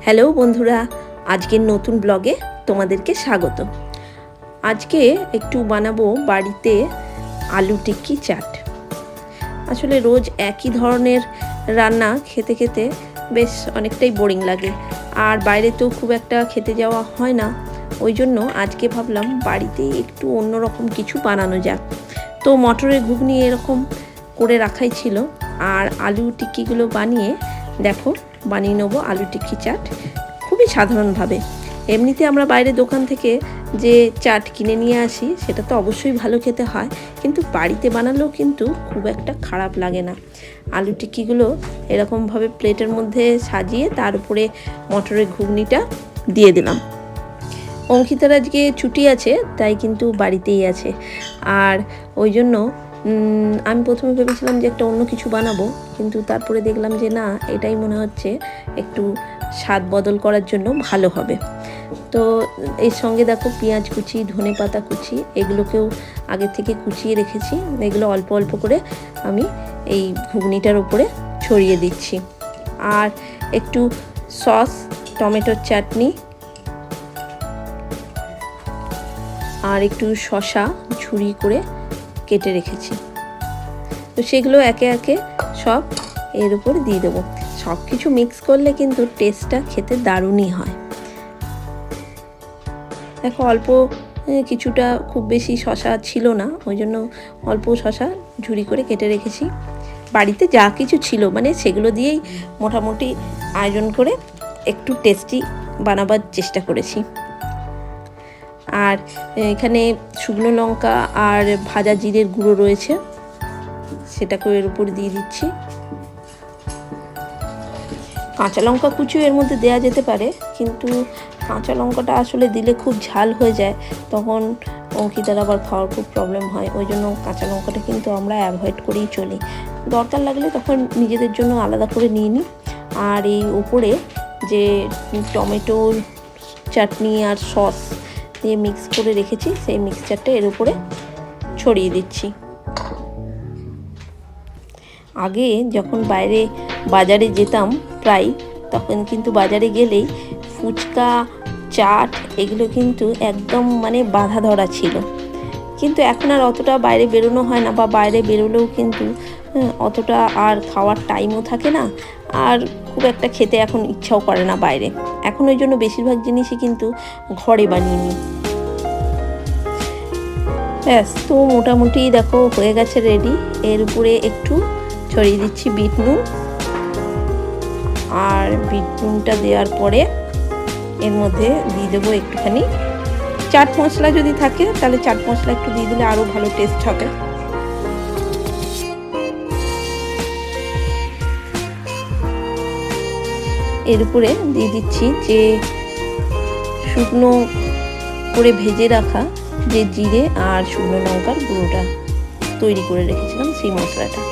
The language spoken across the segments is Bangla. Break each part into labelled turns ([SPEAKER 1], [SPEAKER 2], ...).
[SPEAKER 1] হ্যালো বন্ধুরা, আজকের নতুন ব্লগে তোমাদেরকে স্বাগত। আজকে একটু বানাবো বাড়িতে আলু টিক্কি চাট। আসলে রোজ একই ধরনের রান্না খেতে খেতে বেশ অনেকটাই বোরিং লাগে, আর বাইরে তো খুব একটা খেতে যাওয়া হয় না। ওই জন্য আজকে ভাবলাম বাড়িতেই একটু অন্যরকম কিছু বানানো যাক। তো মটরের ঘুগনি এরকম করে রাখাই ছিল, আর আলু টিক্কিগুলো বানিয়ে নেবো আলু টিক্কি চাট খুবই সাধারণভাবে। এমনিতে আমরা বাইরে দোকান থেকে যে চাট কিনে নিয়ে আসি সেটা তো অবশ্যই ভালো খেতে হয়, কিন্তু বাড়িতে বানালেও কিন্তু খুব একটা খারাপ লাগে না। আলু টিক্কিগুলো এরকমভাবে প্লেটের মধ্যে সাজিয়ে তার উপরে মটরের ঘুগনিটা দিয়ে দিলাম। অঙ্কিতার আজকে ছুটি আছে, তাই কিন্তু বাড়িতেই আছে, আর ওই জন্য আমি প্রথমে ভেবেছিলাম যে একটা অন্য কিছু বানাবো, কিন্তু তারপরে দেখলাম যে না, এটাই মনে হচ্ছে একটু স্বাদ বদল করার জন্য ভালো হবে। তো এর সঙ্গে দেখো পেঁয়াজ কুচি, ধনে পাতা কুচি এগুলোকেও আগে থেকে কুচিয়ে রেখেছি। এগুলো অল্প অল্প করে আমি এই ঘুগনিটার উপরে ছড়িয়ে দিচ্ছি। আর একটু সস, টমেটোর চাটনি আর একটু শসা ঝুরি করে কেটে রেখেছি। তো সেগুলো একে একে সব এর উপর দিয়ে দেবো। সব কিছু মিক্স করলে কিন্তু টেস্টটা খেতে দারুণই হয়। দেখো অল্প কিছুটা, খুব বেশি শসা ছিল না, ওই জন্য অল্প শসা ঝুরি করে কেটে রেখেছি। বাড়িতে যা কিছু ছিল মানে সেগুলো দিয়েই মোটামুটি আয়োজন করে একটু টেস্টি বানাবার চেষ্টা করেছি। আর এখানে শুকনো লঙ্কা আর ভাজা জিরের গুঁড়ো রয়েছে, সেটাকেও এর উপর দিয়ে দিচ্ছি। কাঁচা লঙ্কা কুচিও এর মধ্যে দেওয়া যেতে পারে, কিন্তু কাঁচা লঙ্কাটা আসলে দিলে খুব ঝাল হয়ে যায়, তখন অঙ্কিতার আবার খাওয়ার খুব প্রবলেম হয়। ওই জন্য কাঁচা লঙ্কাটা কিন্তু আমরা অ্যাভয়েড করেই চলি। দরকার লাগলে তখন নিজেদের জন্য আলাদা করে নিয়ে নিই। আর এই উপরে যে টমেটো চাটনি আর সস দিয়ে মিক্স করে রেখেছি, সেই মিক্সচারটা এর উপরে ছড়িয়ে দিচ্ছি। আগে যখন বাজারে যেতাম প্রায়, তখন কিন্তু বাজারে গেলেই ফুচকা, চাট এগুলো কিন্তু একদম মানে বাঁধা ধরা ছিল। কিন্তু এখন আর অতটা বাইরে বেরোনো হয় না, বা বাইরে বেরোলেও কিন্তু অতটা আর খাওয়ার টাইমও থাকে না, আর খুব একটা খেতে এখন ইচ্ছাও করে না বাইরে। এখন ওই জন্য বেশিরভাগ জিনিসই কিন্তু ঘরে বানিয়ে নিই। ব্যাস, তো মোটামুটি দেখো হয়ে গেছে রেডি। এর উপরে একটু ছড়িয়ে দিচ্ছি বিট নুন, আর বিট নুনটা দেওয়ার পরে এর মধ্যে দিয়ে দেবো একটুখানি চাট মশলা, যদি থাকে তাহলে চাট মশলা একটু দিয়ে দিলে আরও ভালো টেস্ট হবে। এর উপরে দিয়ে দিচ্ছি যে শুকনো করে ভেজে রাখা যে জিরে আর শুকনো লঙ্কার গুঁড়োটা তৈরি করে রেখেছিলাম, সেই মশলাটা।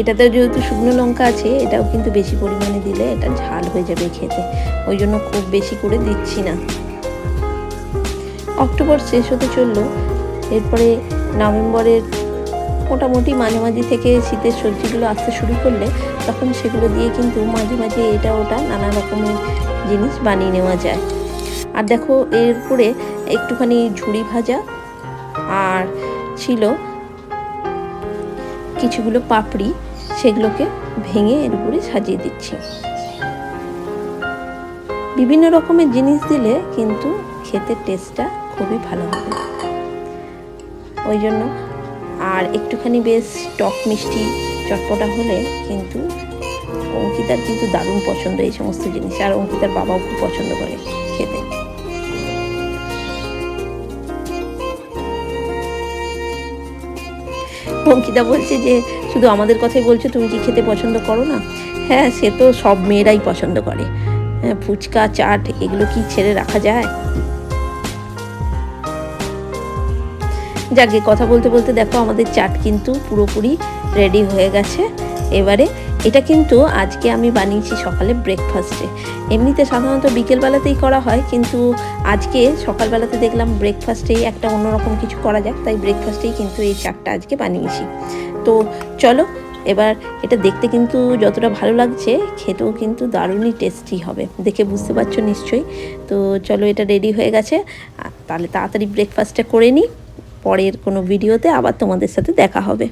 [SPEAKER 1] এটাতে যেহেতু শুকনো লঙ্কা আছে, এটাও কিন্তু বেশি পরিমাণে দিলে এটা ঝাল হয়ে যাবে খেতে, ওই জন্য খুব বেশি করে দিচ্ছি না। অক্টোবর শেষ হতে চললো, এরপরে নভেম্বরের মোটামুটি মাঝামাঝি থেকে শীতের সবজিগুলো আসতে শুরু করলে তখন সেগুলো দিয়ে কিন্তু মাঝে মাঝে এটা ওটা নানা রকমের জিনিস বানিয়ে নেওয়া যায়। আর দেখো এর উপরে একটুখানি ঝুরি ভাজা আর ছিল কিছুগুলো পাপড়ি, সেগুলোকে ভেঙে এর উপরে সাজিয়ে দিচ্ছি। বিভিন্ন রকমের জিনিস দিলে কিন্তু খেতে টেস্টটা খুবই ভালো হবে, ওই জন্য। আর একটুখানি বেশ টক মিষ্টি চটপটা হলে কিন্তু অঙ্কিতার কিন্তু দারুণ পছন্দ এই সমস্ত জিনিস, আর অঙ্কিতার বাবাও খুব পছন্দ করে খেতে। অঙ্কিতা বলছে যে শুধু আমাদের কথাই বলছো, তুমি কি খেতে পছন্দ করো না? হ্যাঁ, সে তো সব মেয়েরাই পছন্দ করে। ফুচকা, চাট এগুলো কি ছেড়ে রাখা যায়? যাকে কথা বলতে বলতে দেখো আমাদের চাট কিন্তু পুরোপুরি রেডি হয়ে গেছে। এবারে এটা কিন্তু আজকে আমি বানিয়েছি সকালে ব্রেকফাস্টে। এমনিতে সাধারণত বিকেলবেলাতেই করা হয়, কিন্তু আজকে সকালবেলাতে দেখলাম ব্রেকফাস্টেই একটা অন্যরকম কিছু করা যাক, তাই ব্রেকফাস্টেই কিন্তু এই চাটটা আজকে বানিয়েছি। তো চলো এবার এটা দেখতে কিন্তু যতটা ভালো লাগছে খেতেও কিন্তু দারুণই টেস্টি হবে, দেখে বুঝতে পারছো নিশ্চয়ই। তো চলো এটা রেডি হয়ে গেছে, তাহলে তাড়াতাড়ি ব্রেকফাস্টটা করে নিই, পরের কোনো ভিডিওতে আবার তোমাদের সাথে দেখা হবে।